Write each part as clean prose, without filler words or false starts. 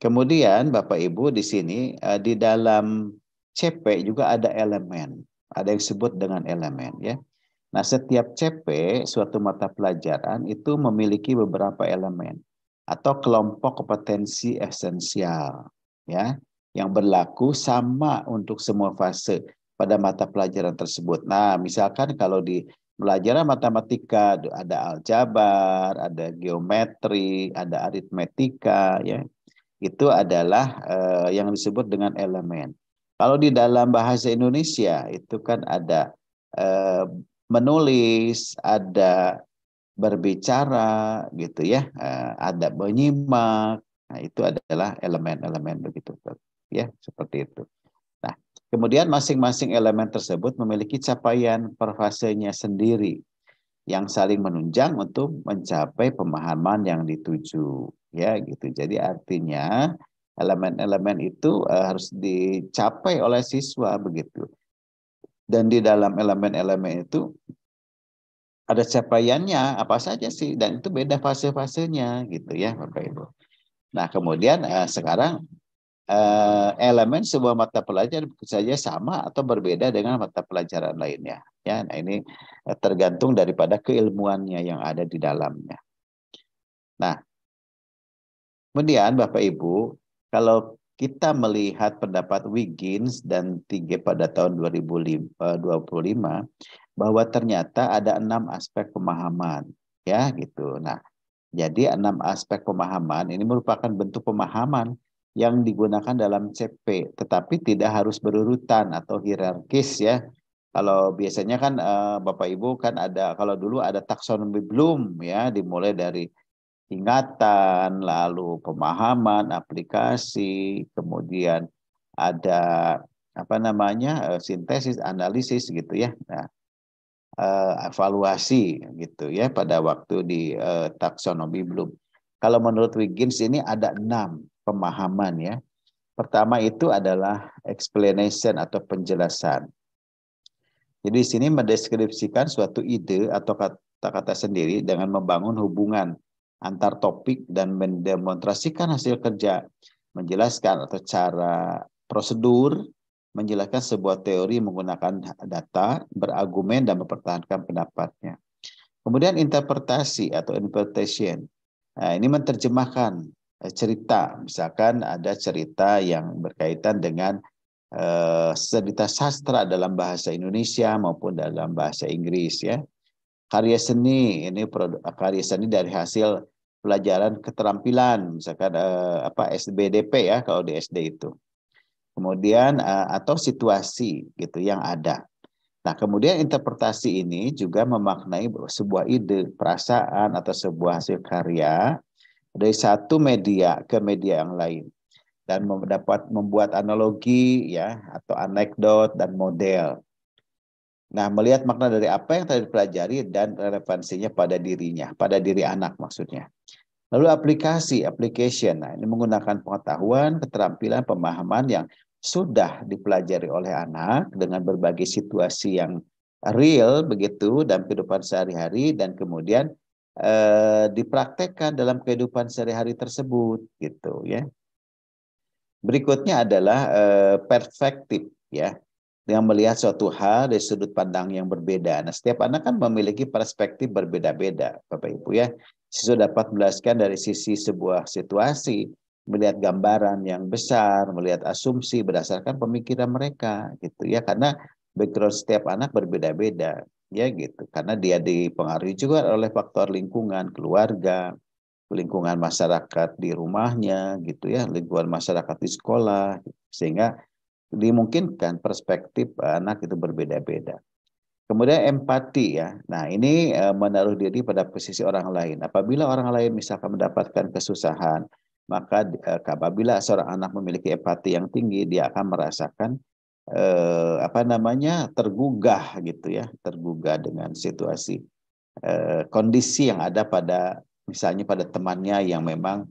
Kemudian Bapak Ibu di sini di dalam CP juga ada elemen, ada yang disebut dengan elemen ya. Nah, setiap CP suatu mata pelajaran itu memiliki beberapa elemen atau kelompok kompetensi esensial ya yang berlaku sama untuk semua fase pada mata pelajaran tersebut. Nah, misalkan kalau di pelajaran matematika ada aljabar, ada geometri, ada aritmetika ya. Itu adalah yang disebut dengan elemen. Kalau di dalam bahasa Indonesia itu kan ada eh, menulis, ada berbicara gitu ya, ada menyimak. Nah, itu adalah elemen-elemen begitu ya, seperti itu. Nah, kemudian masing-masing elemen tersebut memiliki capaian per fasenya sendiri yang saling menunjang untuk mencapai pemahaman yang dituju ya gitu. Jadi artinya elemen-elemen itu harus dicapai oleh siswa begitu. Dan di dalam elemen-elemen itu ada capaiannya apa saja sih, dan itu beda fase-fasenya gitu ya Bapak Ibu. Nah, kemudian sekarang elemen sebuah mata pelajaran saja sama atau berbeda dengan mata pelajaran lainnya. Ya, nah ini tergantung daripada keilmuannya yang ada di dalamnya. Nah, kemudian Bapak Ibu, kalau kita melihat pendapat Wiggins dan Tige pada tahun 2025, bahwa ternyata ada 6 aspek pemahaman, ya gitu. Nah, jadi 6 aspek pemahaman ini merupakan bentuk pemahaman yang digunakan dalam CP, tetapi tidak harus berurutan atau hierarkis ya. Kalau biasanya kan Bapak Ibu kan ada, kalau dulu ada taksonomi Bloom ya, dimulai dari ingatan, lalu pemahaman, aplikasi, kemudian ada apa namanya sintesis, analisis gitu ya. Nah, evaluasi gitu ya pada waktu di taksonomi Bloom. Kalau menurut Wiggins ini ada 6 pemahaman ya. Pertama itu adalah explanation atau penjelasan. Jadi di sini mendeskripsikan suatu ide atau kata-kata sendiri dengan membangun hubungan antar topik dan mendemonstrasikan hasil kerja, menjelaskan atau cara prosedur, menjelaskan sebuah teori menggunakan data, berargumen dan mempertahankan pendapatnya. Kemudian interpretasi atau interpretation. Nah, ini menerjemahkan cerita, misalkan ada cerita yang berkaitan dengan cerita sastra dalam bahasa Indonesia maupun dalam bahasa Inggris ya. Karya seni ini karya seni dari hasil pelajaran keterampilan misalkan SBDP ya kalau di SD itu. Kemudian atau situasi gitu yang ada. Nah, kemudian interpretasi ini juga memaknai sebuah ide, perasaan atau sebuah hasil karya dari satu media ke media yang lain dan dapat membuat analogi ya atau anekdot dan model. Nah, melihat makna dari apa yang tadi dipelajari dan relevansinya pada dirinya, pada diri anak maksudnya. Lalu application. Nah, ini menggunakan pengetahuan, keterampilan, pemahaman yang sudah dipelajari oleh anak dengan berbagai situasi yang real begitu dalam kehidupan sehari-hari dan kemudian dipraktekkan dalam kehidupan sehari-hari tersebut gitu ya. Berikutnya adalah perspektif ya, yang melihat suatu hal dari sudut pandang yang berbeda. Nah, setiap anak kan memiliki perspektif berbeda-beda, Bapak Ibu ya. Siswa dapat menjelaskan dari sisi sebuah situasi, melihat gambaran yang besar, melihat asumsi berdasarkan pemikiran mereka, gitu ya. Karena background setiap anak berbeda-beda, ya gitu. Karena dia dipengaruhi juga oleh faktor lingkungan, keluarga, lingkungan masyarakat di rumahnya gitu ya, lingkungan masyarakat di sekolah, sehingga dimungkinkan perspektif anak itu berbeda-beda. Kemudian empati ya. Nah, ini menaruh diri pada posisi orang lain. Apabila orang lain misalkan mendapatkan kesusahan, maka apabila seorang anak memiliki empati yang tinggi, dia akan merasakan tergugah gitu ya, tergugah dengan situasi kondisi yang ada pada misalnya pada temannya yang memang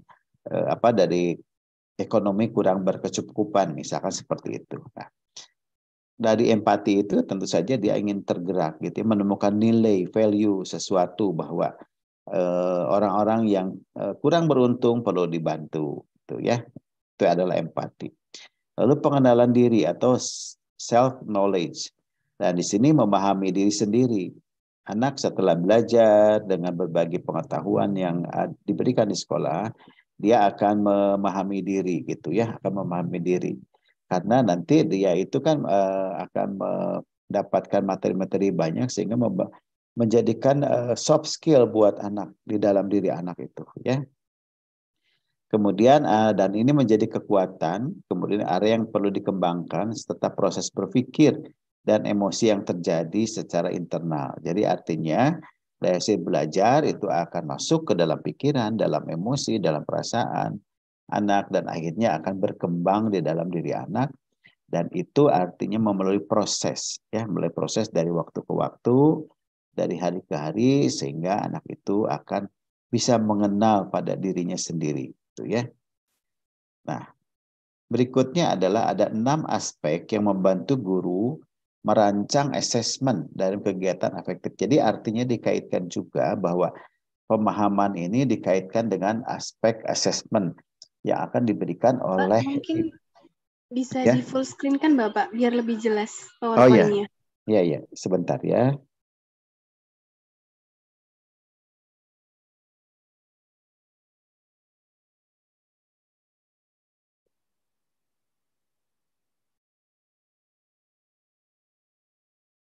dari ekonomi kurang berkecukupan, misalkan seperti itu. Nah, dari empati itu tentu saja dia ingin tergerak gitu, menemukan nilai value sesuatu bahwa orang-orang yang kurang beruntung perlu dibantu, gitu ya. Itu adalah empati. Lalu pengenalan diri atau self knowledge. Nah, di sini memahami diri sendiri. Anak setelah belajar dengan berbagai pengetahuan yang diberikan di sekolah, dia akan memahami diri gitu ya, akan memahami diri. Karena nanti dia itu kan akan mendapatkan materi-materi banyak sehingga menjadikan soft skill buat anak di dalam diri anak itu ya. Kemudian dan ini menjadi kekuatan, kemudian area yang perlu dikembangkan serta proses berpikir dan emosi yang terjadi secara internal. Jadi artinya dari hasil belajar itu akan masuk ke dalam pikiran, dalam emosi, dalam perasaan anak dan akhirnya akan berkembang di dalam diri anak, dan itu artinya melalui proses ya, melalui proses dari waktu ke waktu, dari hari ke hari sehingga anak itu akan bisa mengenal pada dirinya sendiri itu ya. Nah, berikutnya adalah ada 6 aspek yang membantu guru merancang asesmen dalam kegiatan afektif. Jadi artinya dikaitkan juga bahwa pemahaman ini dikaitkan dengan aspek asesmen yang akan diberikan Pak, oleh mungkin bisa ya. di full screen kan Bapak, biar lebih jelas Oh ya, PowerPoint-nya. ya, sebentar ya.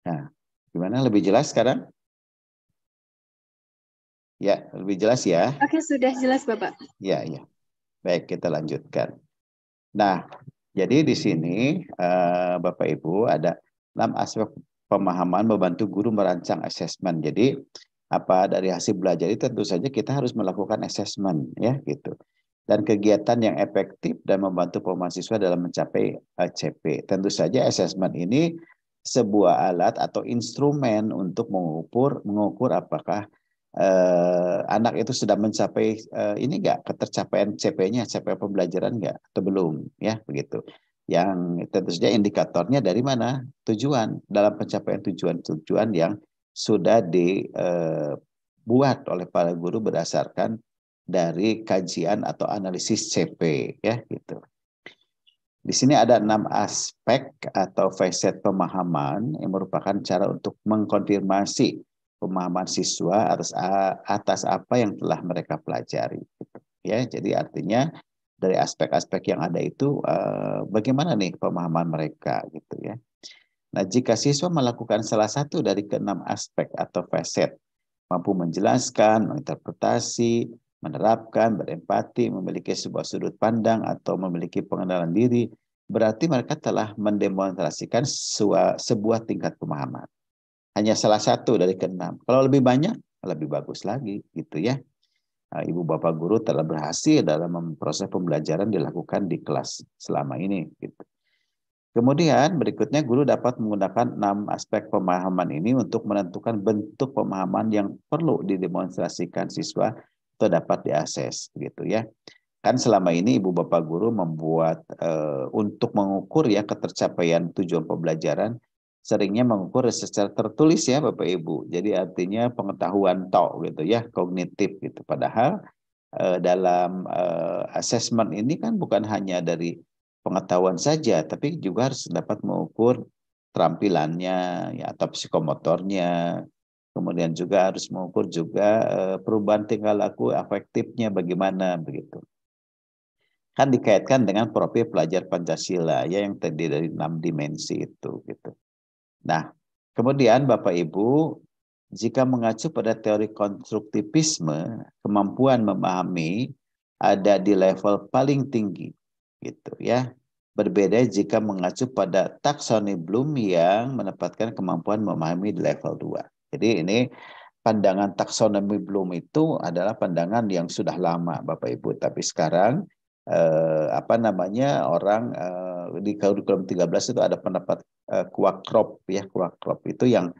Nah, gimana lebih jelas sekarang? Ya, lebih jelas ya. Oke, sudah jelas Bapak. Ya. Baik, kita lanjutkan. Nah, jadi di sini Bapak Ibu ada 6 aspek pemahaman membantu guru merancang asesmen. Jadi apa dari hasil belajar itu tentu saja kita harus melakukan asesmen ya gitu. Dan kegiatan yang efektif dan membantu mahasiswa dalam mencapai CP. Tentu saja asesmen ini sebuah alat atau instrumen untuk mengukur apakah anak itu sudah mencapai ini enggak ketercapaian CP-nya, capaian pembelajaran enggak atau belum ya begitu. Yang tentu saja indikatornya dari mana? Tujuan dalam pencapaian tujuan-tujuan yang sudah dibuat oleh para guru berdasarkan dari kajian atau analisis CP ya gitu. Di sini ada 6 aspek atau facet pemahaman yang merupakan cara untuk mengkonfirmasi pemahaman siswa atas apa yang telah mereka pelajari. Ya, jadi artinya dari aspek-aspek yang ada itu bagaimana nih pemahaman mereka gitu ya. Nah, jika siswa melakukan salah satu dari keenam aspek atau facet, mampu menjelaskan, menginterpretasi, menerapkan, berempati, memiliki sebuah sudut pandang, atau memiliki pengenalan diri, berarti mereka telah mendemonstrasikan sebuah tingkat pemahaman. Hanya salah satu dari keenam. Kalau lebih banyak, lebih bagus lagi, gitu ya. Ibu bapak guru telah berhasil dalam proses pembelajaran dilakukan di kelas selama ini. Gitu. Kemudian berikutnya guru dapat menggunakan 6 aspek pemahaman ini untuk menentukan bentuk pemahaman yang perlu didemonstrasikan siswa atau dapat diakses gitu ya. Kan selama ini ibu bapak guru membuat untuk mengukur ya ketercapaian tujuan pembelajaran seringnya mengukur secara tertulis ya Bapak Ibu. Jadi artinya pengetahuan tok gitu ya, kognitif gitu. Padahal dalam asesmen ini kan bukan hanya dari pengetahuan saja, tapi juga harus dapat mengukur terampilannya ya, atau psikomotornya. Kemudian juga harus mengukur juga perubahan tingkah laku afektifnya bagaimana begitu. Kan dikaitkan dengan profil pelajar Pancasila ya yang terdiri dari 6 dimensi itu gitu. Nah, kemudian Bapak Ibu, jika mengacu pada teori konstruktivisme, kemampuan memahami ada di level paling tinggi gitu ya. Berbeda jika mengacu pada taksonomi Bloom yang menempatkan kemampuan memahami di level 2. Jadi ini pandangan taksonomi Bloom itu adalah pandangan yang sudah lama Bapak Ibu, tapi sekarang orang di kurikulum 13 itu ada pendapat Quakrop ya, Quakrop itu yang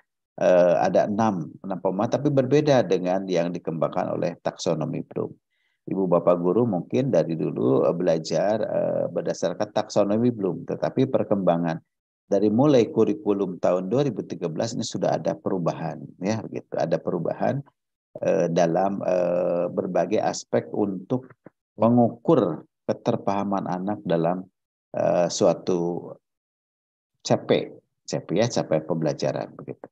ada 6 pemahaman tapi berbeda dengan yang dikembangkan oleh taksonomi Bloom. Ibu bapak guru mungkin dari dulu belajar berdasarkan taksonomi Bloom, tetapi perkembangan dari mulai kurikulum tahun 2013 ini sudah ada perubahan ya begitu, ada perubahan dalam berbagai aspek untuk mengukur keterpahaman anak dalam suatu CP ya, capaian pembelajaran begitu.